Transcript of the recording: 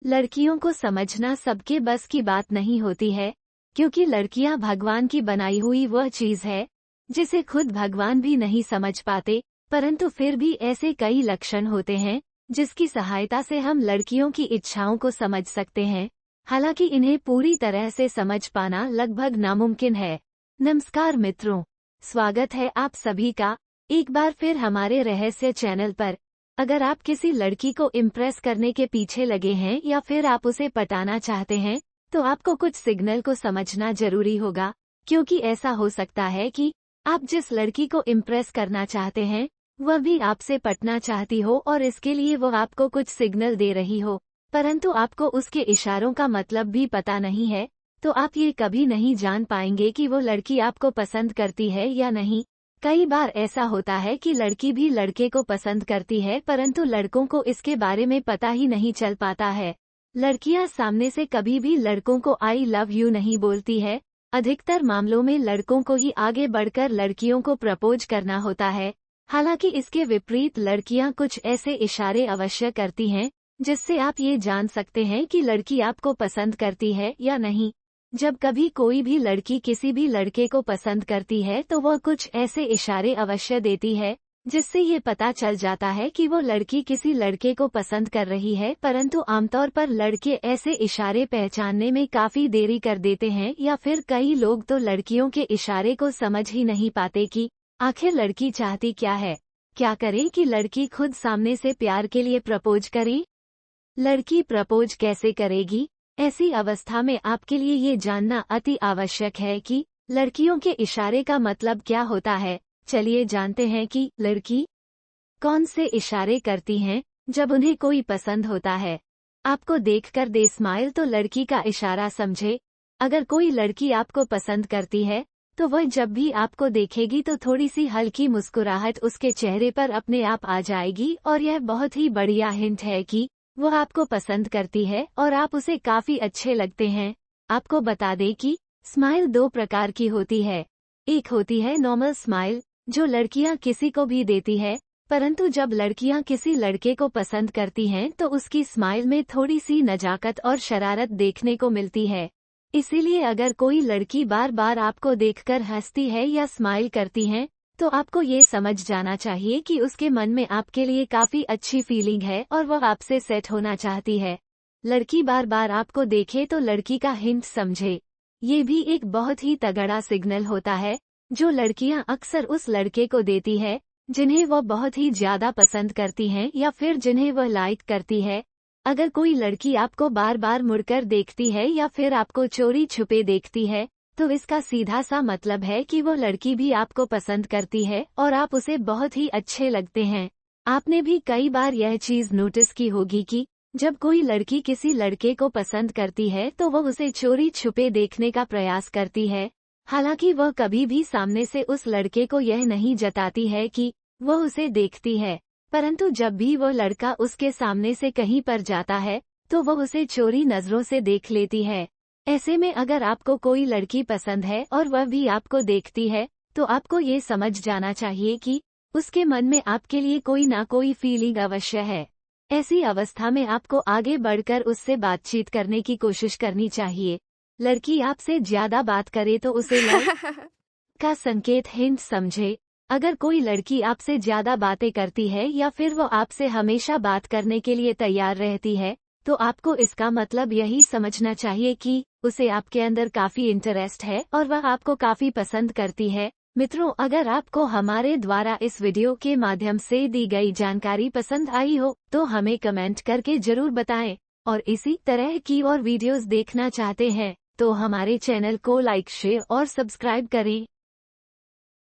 लड़कियों को समझना सबके बस की बात नहीं होती है, क्योंकि लड़कियां भगवान की बनाई हुई वह चीज है जिसे खुद भगवान भी नहीं समझ पाते। परंतु फिर भी ऐसे कई लक्षण होते हैं जिसकी सहायता से हम लड़कियों की इच्छाओं को समझ सकते हैं। हालांकि इन्हें पूरी तरह से समझ पाना लगभग नामुमकिन है। नमस्कार मित्रों, स्वागत है आप सभी का एक बार फिर हमारे रहस्य चैनल पर। अगर आप किसी लड़की को इम्प्रेस करने के पीछे लगे हैं या फिर आप उसे पटाना चाहते हैं, तो आपको कुछ सिग्नल को समझना जरूरी होगा, क्योंकि ऐसा हो सकता है कि आप जिस लड़की को इम्प्रेस करना चाहते हैं वह भी आपसे पटना चाहती हो और इसके लिए वो आपको कुछ सिग्नल दे रही हो, परंतु आपको उसके इशारों का मतलब भी पता नहीं है। तो आप ये कभी नहीं जान पाएंगे कि वो लड़की आपको पसंद करती है या नहीं। कई बार ऐसा होता है कि लड़की भी लड़के को पसंद करती है, परंतु लड़कों को इसके बारे में पता ही नहीं चल पाता है। लड़कियां सामने से कभी भी लड़कों को आई लव यू नहीं बोलती है। अधिकतर मामलों में लड़कों को ही आगे बढ़कर लड़कियों को प्रपोज करना होता है। हालांकि इसके विपरीत लड़कियां कुछ ऐसे इशारे अवश्य करती हैं जिससे आप ये जान सकते हैं कि लड़की आपको पसंद करती है या नहीं। जब कभी कोई भी लड़की किसी भी लड़के को पसंद करती है तो वह कुछ ऐसे इशारे अवश्य देती है जिससे ये पता चल जाता है कि वो लड़की किसी लड़के को पसंद कर रही है। परंतु आमतौर पर लड़के ऐसे इशारे पहचानने में काफी देरी कर देते हैं, या फिर कई लोग तो लड़कियों के इशारे को समझ ही नहीं पाते कि आखिर लड़की चाहती क्या है। क्या करें कि लड़की खुद सामने से प्यार के लिए प्रपोज करे? लड़की प्रपोज कैसे करेगी? ऐसी अवस्था में आपके लिए ये जानना अति आवश्यक है कि लड़कियों के इशारे का मतलब क्या होता है। चलिए जानते हैं कि लड़की कौन से इशारे करती हैं जब उन्हें कोई पसंद होता है। आपको देखकर दे स्माइल तो लड़की का इशारा समझे। अगर कोई लड़की आपको पसंद करती है तो वह जब भी आपको देखेगी तो थोड़ी सी हल्की मुस्कुराहट उसके चेहरे पर अपने आप आ जाएगी, और यह बहुत ही बढ़िया हिंट है कि वो आपको पसंद करती है और आप उसे काफी अच्छे लगते हैं। आपको बता दें कि स्माइल दो प्रकार की होती है। एक होती है नॉर्मल स्माइल, जो लड़कियां किसी को भी देती है, परंतु जब लड़कियां किसी लड़के को पसंद करती हैं तो उसकी स्माइल में थोड़ी सी नजाकत और शरारत देखने को मिलती है। इसीलिए अगर कोई लड़की बार बार आपको देखकर हंसती है या स्माइल करती है तो आपको ये समझ जाना चाहिए कि उसके मन में आपके लिए काफी अच्छी फीलिंग है और वह आपसे सेट होना चाहती है। लड़की बार बार आपको देखे तो लड़की का हिंट समझे। ये भी एक बहुत ही तगड़ा सिग्नल होता है जो लड़कियां अक्सर उस लड़के को देती है जिन्हें वह बहुत ही ज्यादा पसंद करती हैं या फिर जिन्हें वह लाइक करती है। अगर कोई लड़की आपको बार बार मुड़कर देखती है या फिर आपको चोरी छुपे देखती है तो इसका सीधा सा मतलब है कि वो लड़की भी आपको पसंद करती है और आप उसे बहुत ही अच्छे लगते हैं। आपने भी कई बार यह चीज नोटिस की होगी कि जब कोई लड़की किसी लड़के को पसंद करती है तो वह उसे चोरी छुपे देखने का प्रयास करती है। हालांकि वह कभी भी सामने से उस लड़के को यह नहीं जताती है कि वह उसे देखती है, परंतु जब भी वह लड़का उसके सामने से कहीं पर जाता है तो वह उसे चोरी नजरों से देख लेती है। ऐसे में अगर आपको कोई लड़की पसंद है और वह भी आपको देखती है तो आपको ये समझ जाना चाहिए कि उसके मन में आपके लिए कोई ना कोई फीलिंग अवश्य है। ऐसी अवस्था में आपको आगे बढ़कर उससे बातचीत करने की कोशिश करनी चाहिए। लड़की आपसे ज्यादा बात करे तो उसे लाइक का संकेत हिंट समझे। अगर कोई लड़की आपसे ज्यादा बातें करती है या फिर वो आपसे हमेशा बात करने के लिए तैयार रहती है तो आपको इसका मतलब यही समझना चाहिए कि उसे आपके अंदर काफी इंटरेस्ट है और वह आपको काफी पसंद करती है। मित्रों, अगर आपको हमारे द्वारा इस वीडियो के माध्यम से दी गई जानकारी पसंद आई हो तो हमें कमेंट करके जरूर बताएं, और इसी तरह की और वीडियोस देखना चाहते हैं तो हमारे चैनल को लाइक, शेयर और सब्सक्राइब करें।